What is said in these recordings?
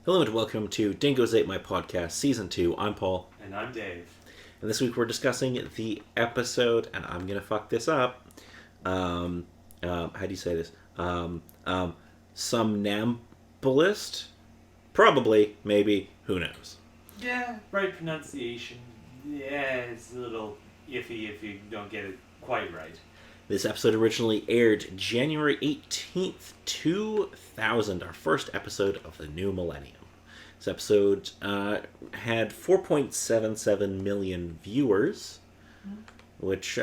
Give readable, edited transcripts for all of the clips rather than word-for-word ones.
Hello and welcome to Dingoes Ate My Podcast, Season 2. I'm Paul. And I'm Dave. And this week we're discussing the episode, and I'm going to fuck this up. How do you say this? Somnambulist? Probably, maybe, who knows? Yeah, right pronunciation. Yeah, it's a little iffy if you don't get it quite right. This episode originally aired January 18th, 2000, our first episode of the new millennium. This episode had 4.77 million viewers, which,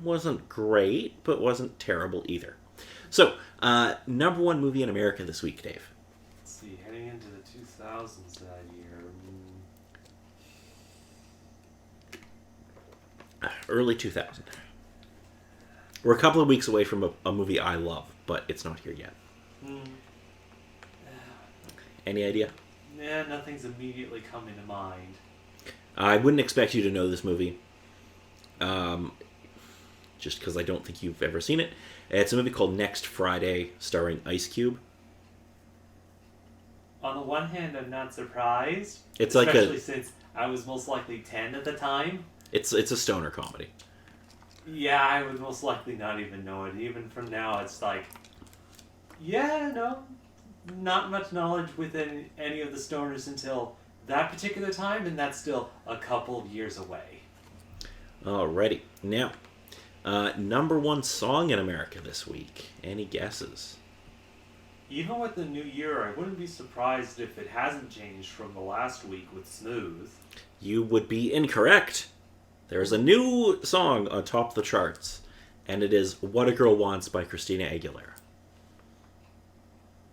wasn't great, but wasn't terrible either. So, number one movie in America this week, Dave. Let's see, heading into the 2000s that year. Early 2000. We're a couple of weeks away from a movie I love, but it's not here yet. Any idea? Yeah, nothing's immediately coming to mind. I wouldn't expect you to know this movie, just because I don't think you've ever seen it. It's a movie called Next Friday, starring Ice Cube. On the one hand, I'm not surprised, It's especially since I was most likely 10 at the time. It's a stoner comedy. Yeah, I would most likely not even know it. Even from now, it's like, yeah, no, not much knowledge within any of the stoners until that particular time, and that's still a couple of years away. Alrighty. Now, number one song in America this week. Any guesses? Even with the new year, I wouldn't be surprised if it hasn't changed from the last week with Smooth. You would be incorrect. There's a new song on top of the charts, and it is What a Girl Wants by Christina Aguilera.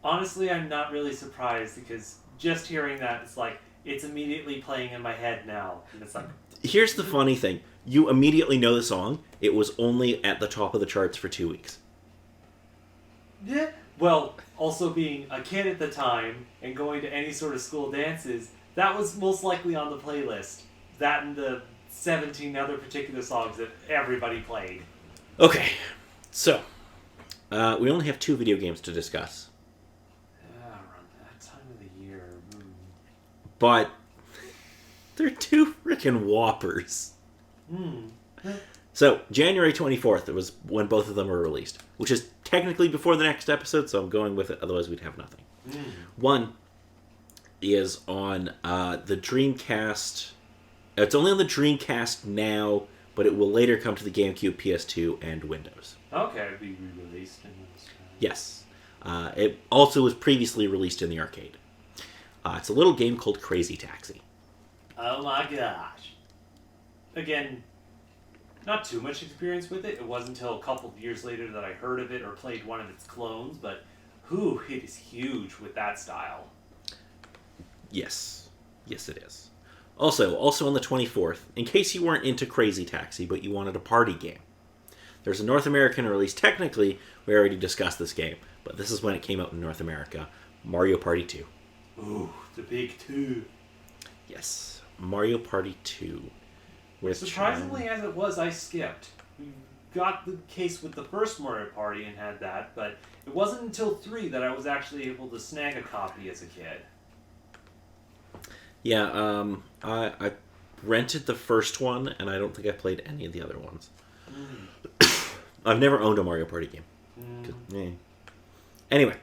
Honestly, I'm not really surprised because just hearing that, it's immediately playing in my head now. And it's like... Here's the funny thing. You immediately know the song. It was only at the top of the charts for 2 weeks. Yeah. Well, also being a kid at the time and going to any sort of school dances, that was most likely on the playlist. That and the 17 other particular songs that everybody played. Okay, so we only have 2 video games to discuss. Yeah, around that time of the year. But they're 2 freaking whoppers. So, January 24th, it was when both of them were released, which is technically before the next episode, so I'm going with it, otherwise we'd have nothing. One is on the Dreamcast. It's only on the Dreamcast now, but it will later come to the GameCube, PS2, and Windows. Okay, it'll be re-released in this time. Yes. It also was previously released in the arcade. It's a little game called Crazy Taxi. Oh my gosh. Again, not too much experience with it. It wasn't until a couple of years later that I heard of it or played one of its clones, but it is huge with that style. Yes. Yes, it is. Also on the 24th, in case you weren't into Crazy Taxi, but you wanted a party game, there's a North American release. Technically, we already discussed this game, but this is when it came out in North America. Mario Party 2. Ooh, the big 2. Yes, Mario Party 2. Which, surprisingly as it was, I skipped. We got the case with the first Mario Party and had that, but it wasn't until 3 that I was actually able to snag a copy as a kid. Yeah, I rented the first one, and I don't think I played any of the other ones. I've never owned a Mario Party game. Anyway.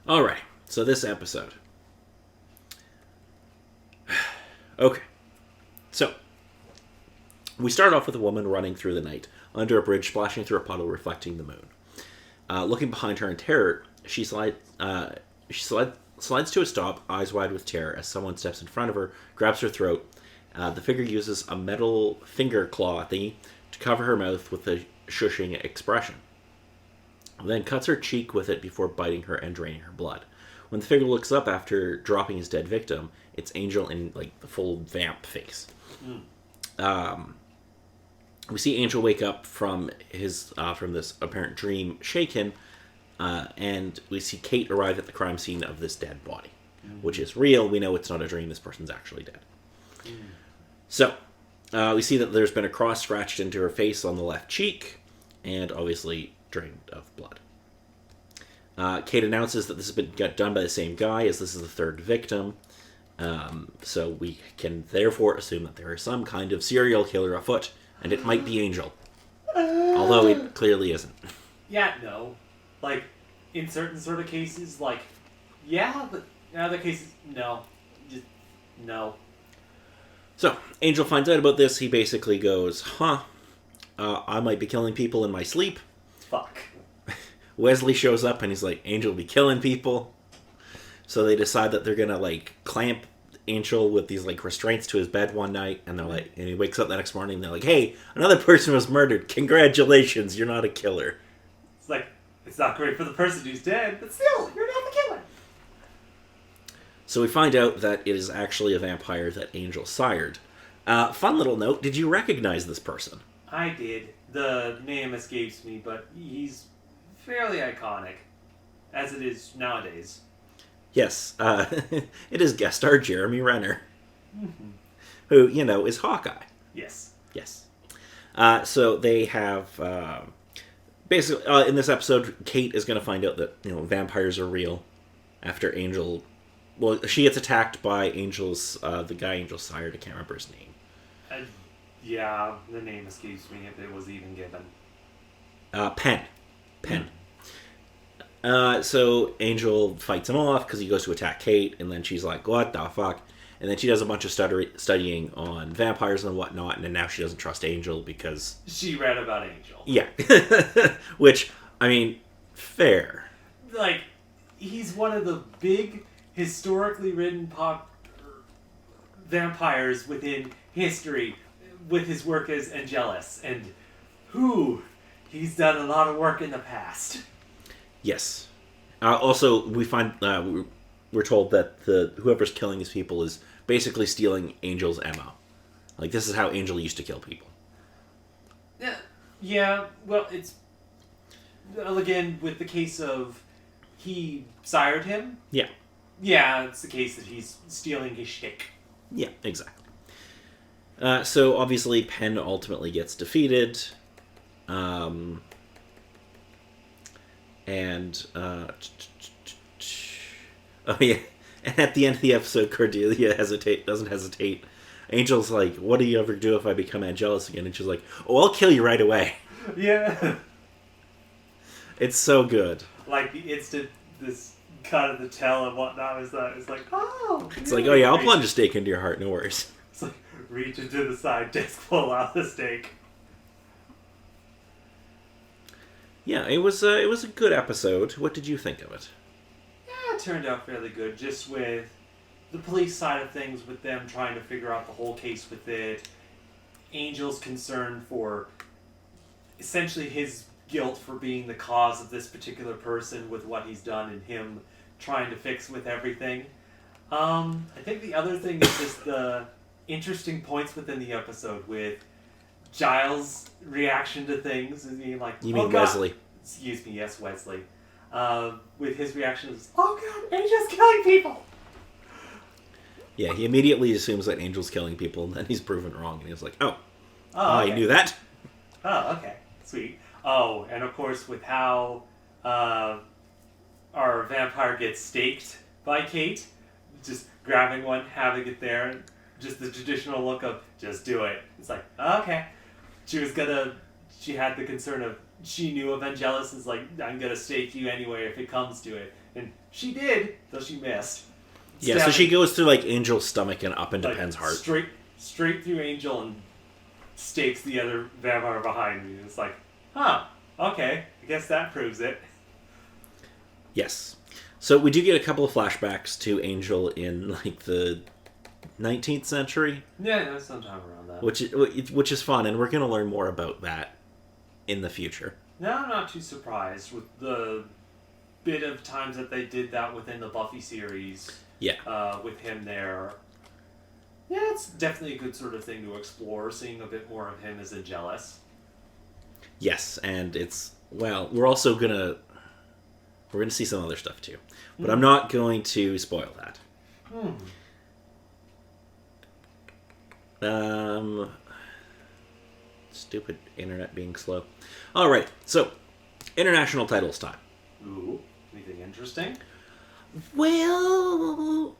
Alright, so this episode. Okay. So, we start off with a woman running through the night, under a bridge, splashing through a puddle, reflecting the moon. Looking behind her in terror, she slides to a stop, eyes wide with terror, as someone steps in front of her, grabs her throat. The figure uses a metal finger claw thingy to cover her mouth with a shushing expression. Then cuts her cheek with it before biting her and draining her blood. When the figure looks up after dropping his dead victim, it's Angel in the full vamp face. We see Angel wake up from this apparent dream shaken, and we see Kate arrive at the crime scene of this dead body, which is real. We know it's not a dream. This person's actually dead. So, we see that there's been a cross scratched into her face on the left cheek, and obviously drained of blood. Kate announces that this has been done by the same guy, as this is the third victim. So we can therefore assume that there is some kind of serial killer afoot, and it might be Angel. Although it clearly isn't. Yeah, no. Like, in certain sort of cases, like, yeah, but in other cases, no. Just, no. So, Angel finds out about this. He basically goes, I might be killing people in my sleep. Fuck. Wesley shows up and he's like, Angel will be killing people. So they decide that they're gonna, like, clamp Angel with these, like, restraints to his bed one night, and they're like, and he wakes up the next morning and they're like, hey, another person was murdered. Congratulations, you're not a killer. It's like, it's not great for the person who's dead, but still, you're not the killer. So we find out that it is actually a vampire that Angel sired. Fun little note, did you recognize this person? I did. The name escapes me, but he's fairly iconic, as it is nowadays. Yes, it is guest star Jeremy Renner, who, is Hawkeye. Yes. Yes. So they have, basically, in this episode, Kate is going to find out that, vampires are real after Angel, well, she gets attacked by Angel's, the guy Angel sired, I can't remember his name. Yeah, the name escapes me if it was even given. Penn. So Angel fights him off because he goes to attack Kate, and then she's like, what the fuck? And then she does a bunch of studying on vampires and whatnot, and then now she doesn't trust Angel because... She read about Angel. Yeah. Which, I mean, fair. Like, he's one of the big, historically written vampires within history with his work as Angelus, and he's done a lot of work in the past. Yes. Also, we find we're told that whoever's killing these people is basically stealing Angel's MO. Like, this is how Angel used to kill people. Yeah. Well, it's again with the case of he sired him. Yeah. Yeah, it's the case that he's stealing his shtick. Yeah, exactly. So obviously, Penn ultimately gets defeated. Oh yeah, and at the end of the episode, Cordelia doesn't hesitate. Angel's like, what do you ever do if I become Angelus again? And she's like, oh, I'll kill you right away. Yeah. It's so good. Like the instant this cut of the tail and whatnot is that, it's like, oh. It's like, oh yeah, I'll plunge a stake into your heart, no worries. It's like, reach into the side disc, pull out the stake. Yeah, it was a good episode. What did you think of it? Yeah, it turned out fairly good, just with the police side of things, with them trying to figure out the whole case with it. Angel's concern for essentially his guilt for being the cause of this particular person with what he's done, and him trying to fix with everything. I think the other thing is just the interesting points within the episode with Giles' reaction to things, and being like, you mean Wesley? Excuse me, yes, Wesley. With his reaction is, oh god, Angel's killing people! Yeah, he immediately assumes that Angel's killing people, and then he's proven wrong, and he's like, okay. I knew that. Oh, okay. Sweet. Oh, and of course, with how our vampire gets staked by Kate, just grabbing one, having it there, and just the traditional look of, just do it. It's like, okay. She had the concern of, she knew of Angelus, and is like, I'm gonna stake you anyway if it comes to it. And she did, though she missed. Yeah, so she goes through, like, Angel's stomach and up into like, Penn's heart. Straight through Angel and stakes the other vampire behind me. It's like, okay, I guess that proves it. Yes. So we do get a couple of flashbacks to Angel in, like, the 19th century. Yeah, sometime around that. Which is fun, and we're going to learn more about that in the future. No, I'm not too surprised with the bit of times that they did that within the Buffy series. Yeah. With him there. Yeah, it's definitely a good sort of thing to explore, seeing a bit more of him as Angelus. Yes, and we're also gonna see some other stuff too. But I'm not going to spoil that. Stupid internet being slow. Alright, so international titles time. Ooh. Anything interesting? Well,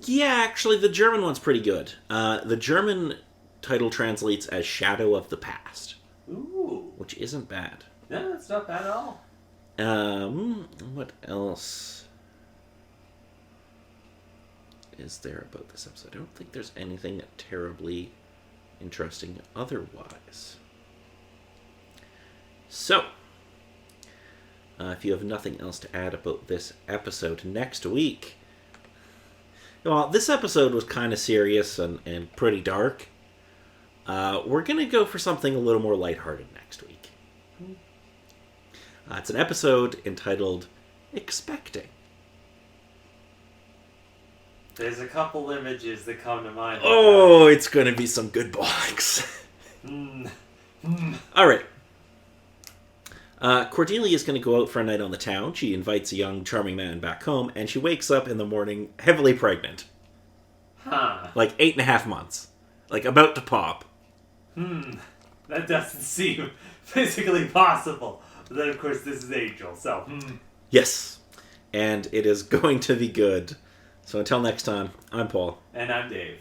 yeah, actually, the German one's pretty good. The German title translates as Shadow of the Past. Ooh. Which isn't bad. No, it's not bad at all. What else is there about this episode? I don't think there's anything terribly interesting otherwise. So, if you have nothing else to add about this episode, next week... Well, this episode was kind of serious and pretty dark. We're going to go for something a little more lighthearted next week. It's an episode entitled Expecting. There's a couple images that come to mind. Oh, it's going to be some good bollocks. All right. Cordelia is going to go out for a night on the town. She invites a young, charming man back home, and she wakes up in the morning heavily pregnant. Huh. Like 8.5 months. Like about to pop. That doesn't seem physically possible. But then, of course, this is Angel, so... Yes. And it is going to be good. So until next time, I'm Paul. And I'm Dave.